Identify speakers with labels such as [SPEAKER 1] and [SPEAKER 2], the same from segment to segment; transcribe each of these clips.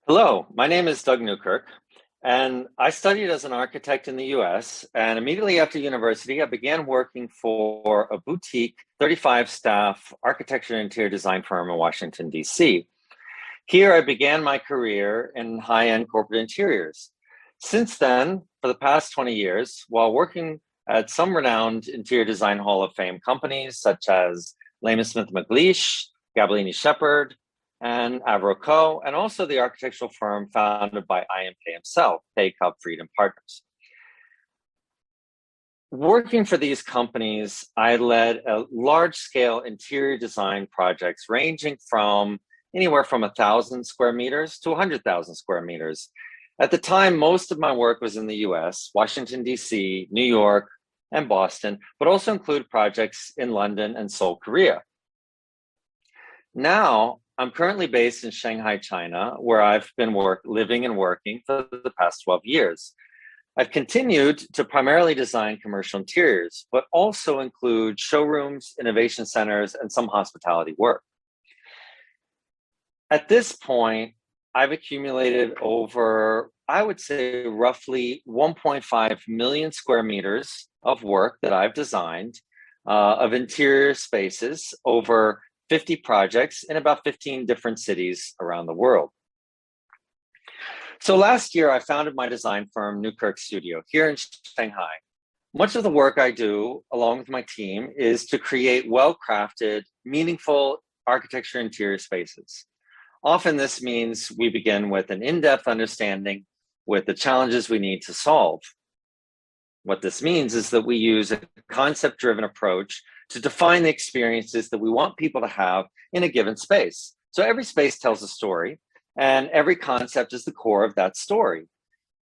[SPEAKER 1] Hello, my name is Doug Newkirk, and I studied as an architect in the US. And immediately after university, I began working for a boutique 35 staff architecture and interior design firm in Washington, D.C. Here, I began my career in high end corporate interiors. Since then, for the past 20 years, while working at some renowned interior design Hall of Fame companies such as Lehman Smith McLeish, Gabellini Shepherd, and Avro Co., and also the architectural firm founded by IMK himself, Pay Cup Freedom Partners. Working for these companies, I led a large scale interior design projects ranging from anywhere from 1,000 square meters to 100,000 square meters. At the time, most of my work was in the US, Washington, D.C., New York, and Boston, but also include projects in London and Seoul, Korea. Now, I'm currently based in Shanghai, China, where I've been living and working for the past 12 years. I've continued to primarily design commercial interiors, but also include showrooms, innovation centers, and some hospitality work. At this point, I've accumulated over, I would say, roughly 1.5 million square meters of work that I've designed of interior spaces over 50 projects in about 15 different cities around the world. So last year, I founded my design firm, Newkirk Studio, here in Shanghai. Much of the work I do, along with my team, is to create well-crafted, meaningful architecture interior spaces. Often this means we begin with an in-depth understanding with the challenges we need to solve. What this means is that we use a concept-driven approach to define the experiences that we want people to have in a given space. So every space tells a story, and every concept is the core of that story.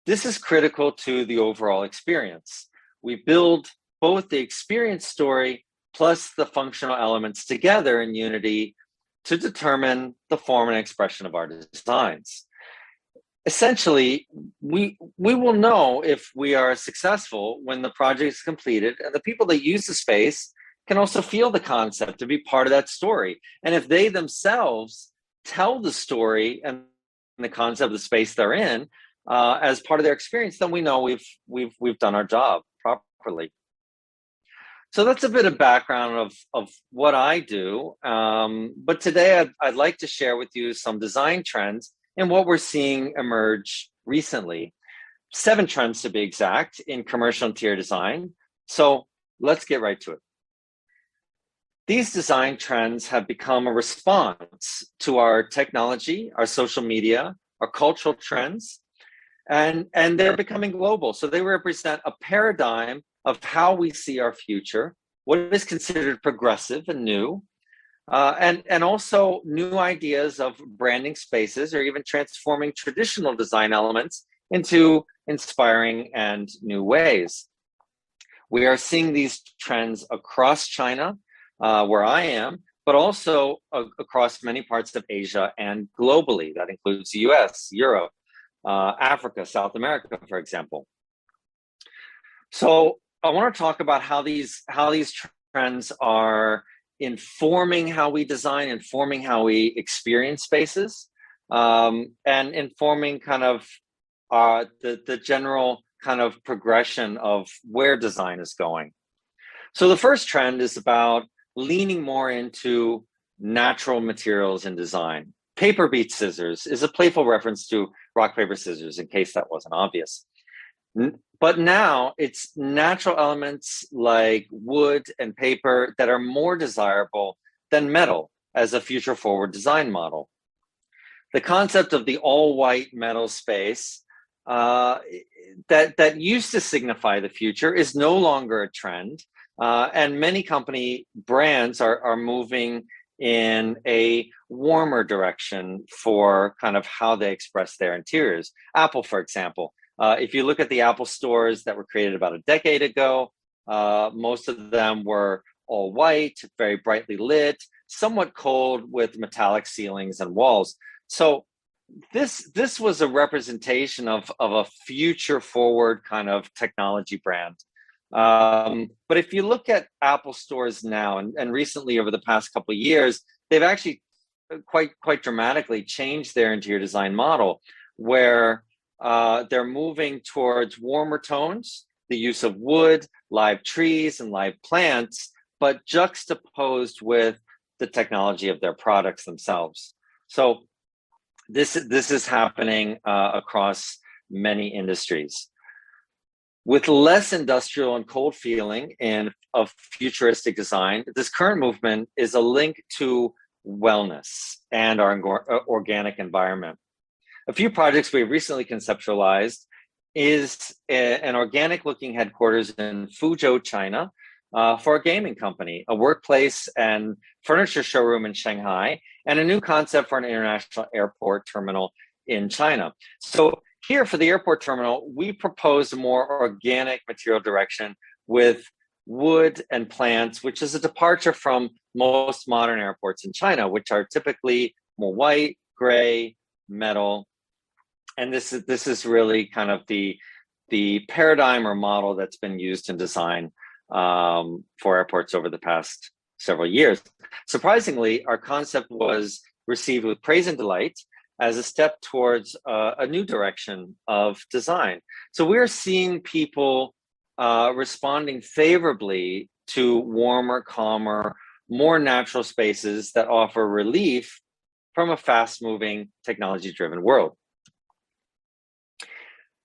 [SPEAKER 1] This is critical to the overall experience. We build both the experience story plus the functional elements together in unity to determine the form and expression of our designs. Essentially, we will know if we are successful when the project is completed and the people that use the space can also feel the concept to be part of that story. And if they themselves tell the story and the concept of the space they're in as part of their experience, then we know we've done our job properly. So that's a bit of background of what I do. But today I'd like to share with you some design trends and what we're seeing emerge recently. 7 trends to be exact in commercial interior design. So let's get right to it. These design trends have become a response to our technology, our social media, our cultural trends, and they're becoming global. So they represent a paradigm of how we see our future, what is considered progressive and new, and also new ideas of branding spaces or even transforming traditional design elements into inspiring and new ways. We are seeing these trends across China, where I am, but also across many parts of Asia and globally. That includes the US, Europe, Africa, South America, for example. So I want to talk about how these trends are informing how we design, informing how we experience spaces, and informing kind of the general kind of progression of where design is going. So the first trend is about leaning more into natural materials in design. Paper beats scissors is a playful reference to rock, paper, scissors, in case that wasn't obvious. But now it's natural elements like wood and paper that are more desirable than metal as a future forward design model. The concept of the all white metal space that used to signify the future is no longer a trend. And many company brands are moving in a warmer direction for kind of how they express their interiors. Apple, for example, if you look at the Apple stores that were created about a decade ago, most of them were all white, very brightly lit, somewhat cold with metallic ceilings and walls. So this was a representation of a future forward kind of technology brand. But if you look at Apple stores now and recently over the past couple of years, they've actually quite dramatically changed their interior design model, where they're moving towards warmer tones, the use of wood, live trees, and live plants, but juxtaposed with the technology of their products themselves. So this is happening across many industries. With less industrial and cold feeling and of futuristic design, this current movement is a link to wellness and our organic environment. A few projects we recently conceptualized is an organic looking headquarters in Fuzhou, China, for a gaming company, a workplace and furniture showroom in Shanghai, and a new concept for an international airport terminal in China. So here for the airport terminal, we proposed a more organic material direction with wood and plants, which is a departure from most modern airports in China, which are typically more white, gray, metal. And this is really kind of the paradigm or model that's been used in design for airports over the past several years. Surprisingly, our concept was received with praise and delight as a step towards a new direction of design. So we're seeing people responding favorably to warmer, calmer, more natural spaces that offer relief from a fast-moving, technology-driven world.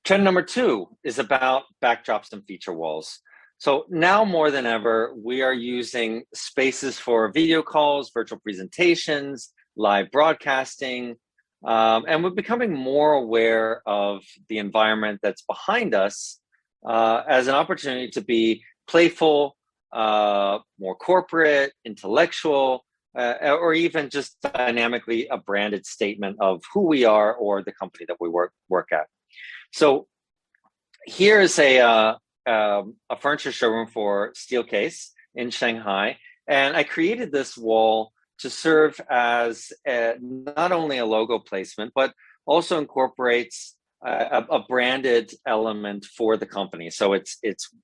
[SPEAKER 1] Trend number 2 is about backdrops and feature walls. So now more than ever, we are using spaces for video calls, virtual presentations, live broadcasting, and we're becoming more aware of the environment that's behind us as an opportunity to be playful, more corporate, intellectual, or even just dynamically a branded statement of who we are or the company that we work at. So here's a furniture showroom for Steelcase in Shanghai, and I created this wall to serve as not only a logo placement, but also incorporates a branded element for the company. So it's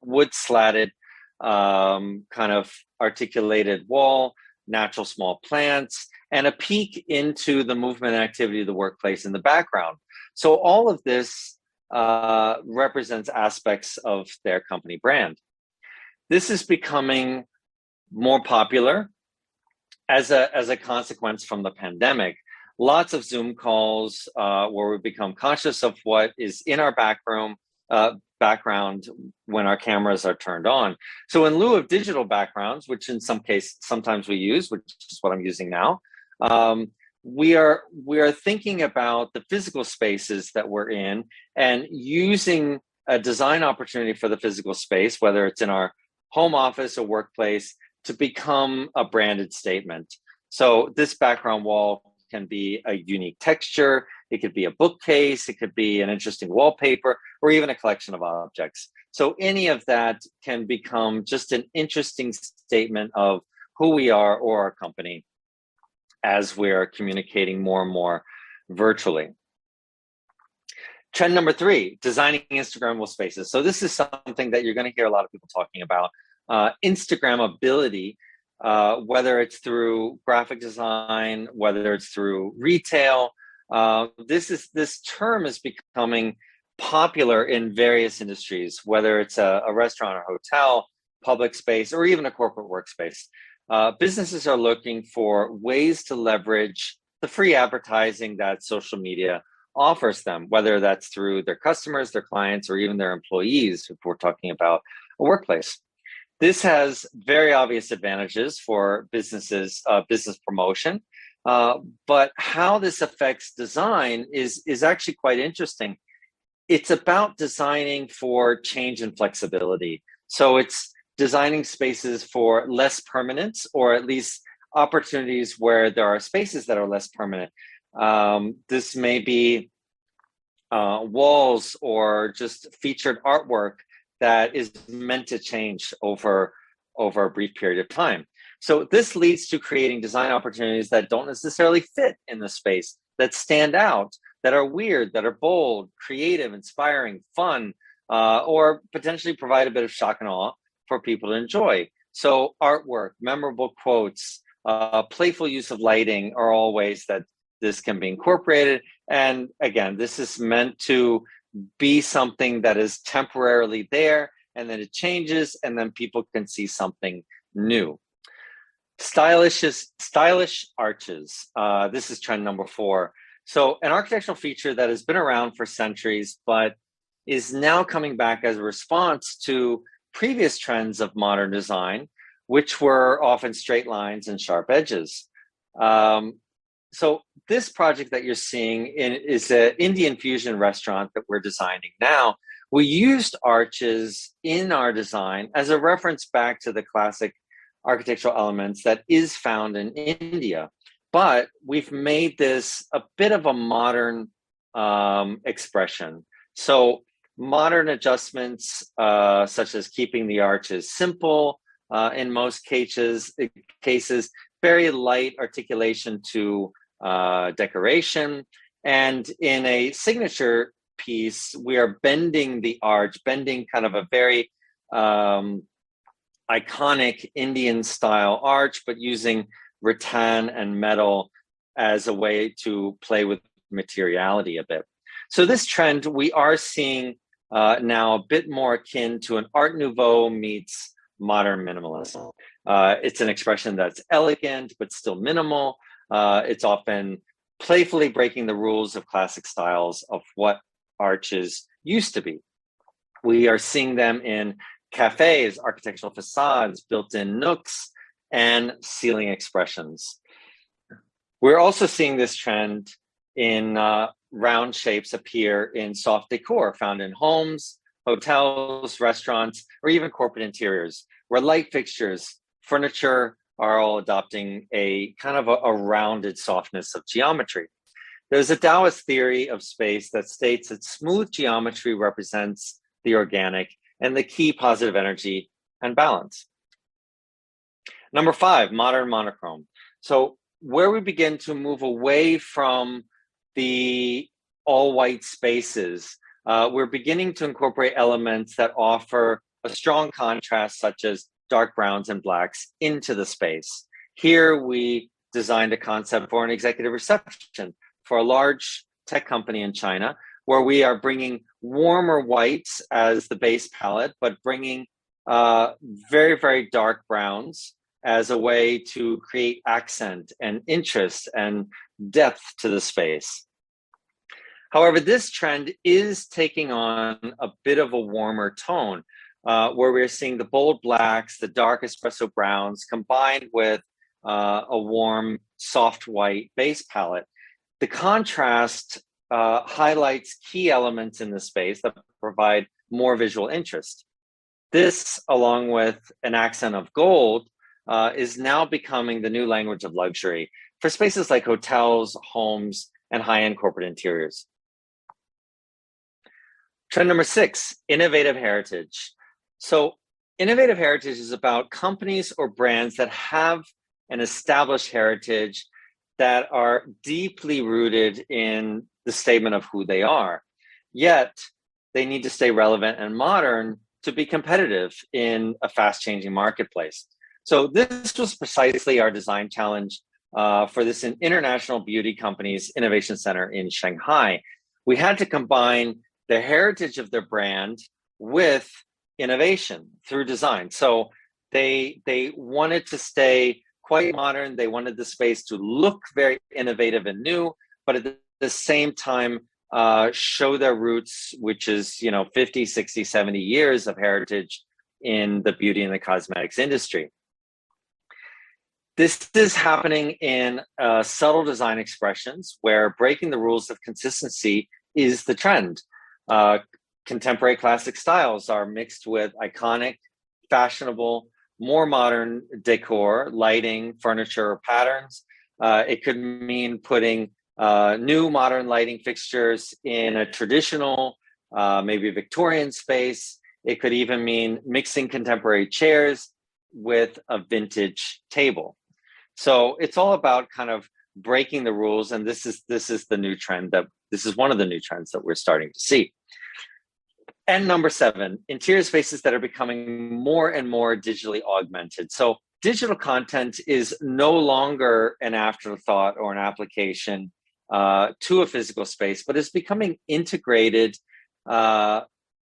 [SPEAKER 1] wood slatted, kind of articulated wall, natural small plants, and a peek into the movement and activity of the workplace in the background. So all of this represents aspects of their company brand. This is becoming more popular as a consequence from the pandemic. Lots of Zoom calls where we become conscious of what is in our background when our cameras are turned on. So in lieu of digital backgrounds, which in some cases sometimes we use, which is what I'm using now, we are thinking about the physical spaces that we're in and using a design opportunity for the physical space, whether it's in our home office or workplace, to become a branded statement. So this background wall can be a unique texture, it could be a bookcase, it could be an interesting wallpaper, or even a collection of objects. So any of that can become just an interesting statement of who we are or our company as we're communicating more and more virtually. Trend number 3, designing Instagrammable spaces. So this is something that you're going to hear a lot of people talking about. Instagrammability, whether it's through graphic design, whether it's through retail. This term is becoming popular in various industries, whether it's a restaurant or hotel, public space, or even a corporate workspace. Businesses are looking for ways to leverage the free advertising that social media offers them, whether that's through their customers, their clients, or even their employees, if we're talking about a workplace. This has very obvious advantages for businesses, business promotion, but how this affects design is actually quite interesting. It's about designing for change and flexibility. So it's designing spaces for less permanence, or at least opportunities where there are spaces that are less permanent. This may be walls or just featured artwork that is meant to change over a brief period of time. So this leads to creating design opportunities that don't necessarily fit in the space, that stand out, that are weird, that are bold, creative, inspiring, fun, or potentially provide a bit of shock and awe for people to enjoy. So artwork, memorable quotes, playful use of lighting are all ways that this can be incorporated. And again, this is meant to be something that is temporarily there, and then it changes, and then people can see something new. Stylish arches. This is trend number 4. So an architectural feature that has been around for centuries, but is now coming back as a response to previous trends of modern design, which were often straight lines and sharp edges. So this project that you're seeing is an Indian fusion restaurant that we're designing now. We used arches in our design as a reference back to the classic architectural elements that is found in India. But we've made this a bit of a modern expression. So modern adjustments, such as keeping the arches simple, in most cases, very light articulation to decoration. And in a signature piece, we are bending the arch, bending kind of a very iconic Indian style arch, but using rattan and metal as a way to play with materiality a bit. So this trend we are seeing now a bit more akin to an Art Nouveau meets modern minimalism. It's an expression that's elegant, but still minimal. It's often playfully breaking the rules of classic styles of what arches used to be. We are seeing them in cafes, architectural facades, built-in nooks, and ceiling expressions. We're also seeing this trend in round shapes appear in soft decor found in homes, hotels, restaurants, or even corporate interiors, where light fixtures, furniture are all adopting a kind of a rounded softness of geometry. There's a Taoist theory of space that states that smooth geometry represents the organic and the key positive energy and balance. Number 5, modern monochrome. So where we begin to move away from the all-white spaces, we're beginning to incorporate elements that offer a strong contrast, such as dark browns and blacks, into the space. Here, we designed a concept for an executive reception for a large tech company in China, where we are bringing warmer whites as the base palette, but bringing very, very dark browns as a way to create accent and interest and depth to the space. However, this trend is taking on a bit of a warmer tone, where we're seeing the bold blacks, the dark espresso browns, combined with a warm, soft white base palette. The contrast highlights key elements in the space that provide more visual interest. This, along with an accent of gold, is now becoming the new language of luxury for spaces like hotels, homes, and high-end corporate interiors. Trend number 6, innovative heritage. So innovative heritage is about companies or brands that have an established heritage that are deeply rooted in the statement of who they are. Yet they need to stay relevant and modern to be competitive in a fast-changing marketplace. So this was precisely our design challenge for this international beauty company's innovation center in Shanghai. We had to combine the heritage of their brand with innovation through design. So they wanted to stay quite modern. They wanted the space to look very innovative and new, but at the same time, show their roots, which is 50, 60, 70 years of heritage in the beauty and the cosmetics industry. This is happening in subtle design expressions where breaking the rules of consistency is the trend. Contemporary classic styles are mixed with iconic, fashionable, more modern decor, lighting, furniture, or patterns. It could mean putting new modern lighting fixtures in a traditional, maybe Victorian space. It could even mean mixing contemporary chairs with a vintage table. So it's all about kind of breaking the rules, and this is the new trend this is one of the new trends that we're starting to see. And number 7, interior spaces that are becoming more and more digitally augmented. So digital content is no longer an afterthought or an application to a physical space, but it's becoming integrated uh,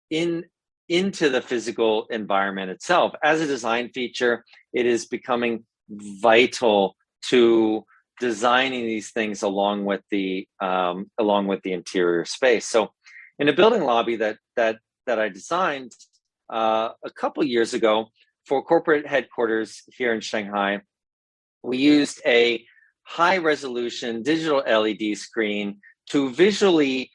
[SPEAKER 1] in into the physical environment itself. As a design feature, it is becoming vital to designing these things along with the interior space. So, in a building lobby that I designed a couple years ago for corporate headquarters here in Shanghai, we used a high resolution digital LED screen to visually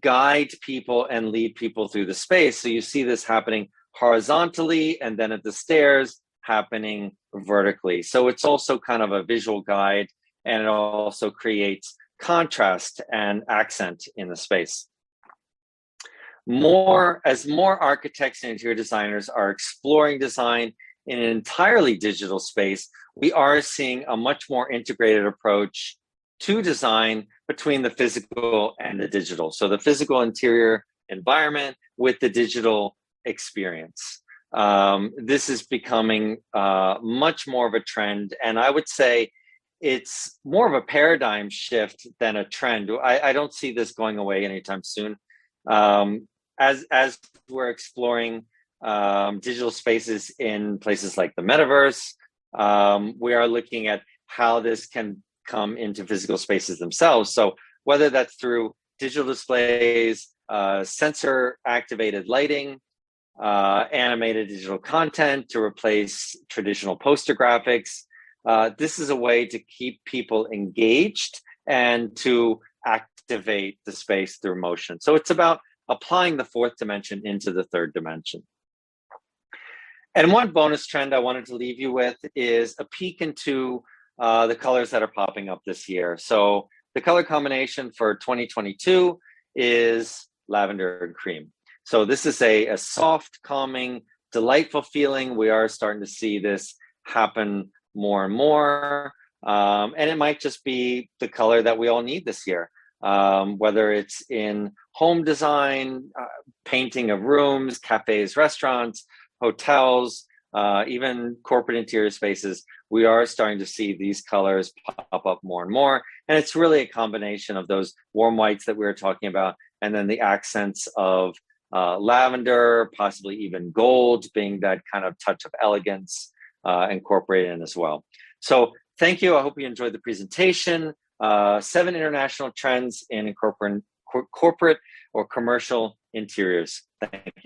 [SPEAKER 1] guide people and lead people through the space. So you see this happening horizontally and then at the stairs happening vertically. So it's also kind of a visual guide, and it also creates contrast and accent in the space. As more architects and interior designers are exploring design in an entirely digital space, we are seeing a much more integrated approach to design between the physical and the digital. So the physical interior environment with the digital experience. This is becoming much more of a trend, and I would say it's more of a paradigm shift than a trend. I don't see this going away anytime soon. As we're exploring digital spaces in places like the metaverse, we are looking at how this can come into physical spaces themselves. So whether that's through digital displays, sensor activated lighting, animated digital content to replace traditional poster graphics, this is a way to keep people engaged and to activate the space through motion. So it's about applying the fourth dimension into the third dimension. And one bonus trend I wanted to leave you with is a peek into the colors that are popping up this year. So the color combination for 2022 is lavender and cream. So this is a soft, calming, delightful feeling. We are starting to see this happen more and more. And it might just be the color that we all need this year, whether it's in home design, painting of rooms, cafes, restaurants, hotels, even corporate interior spaces. We are starting to see these colors pop up more and more. And it's really a combination of those warm whites that we were talking about, and then the accents of lavender, possibly even gold, being that kind of touch of elegance incorporated in as well. So thank you. I hope you enjoyed the presentation. 7 international trends in corporate or commercial interiors. Thank you.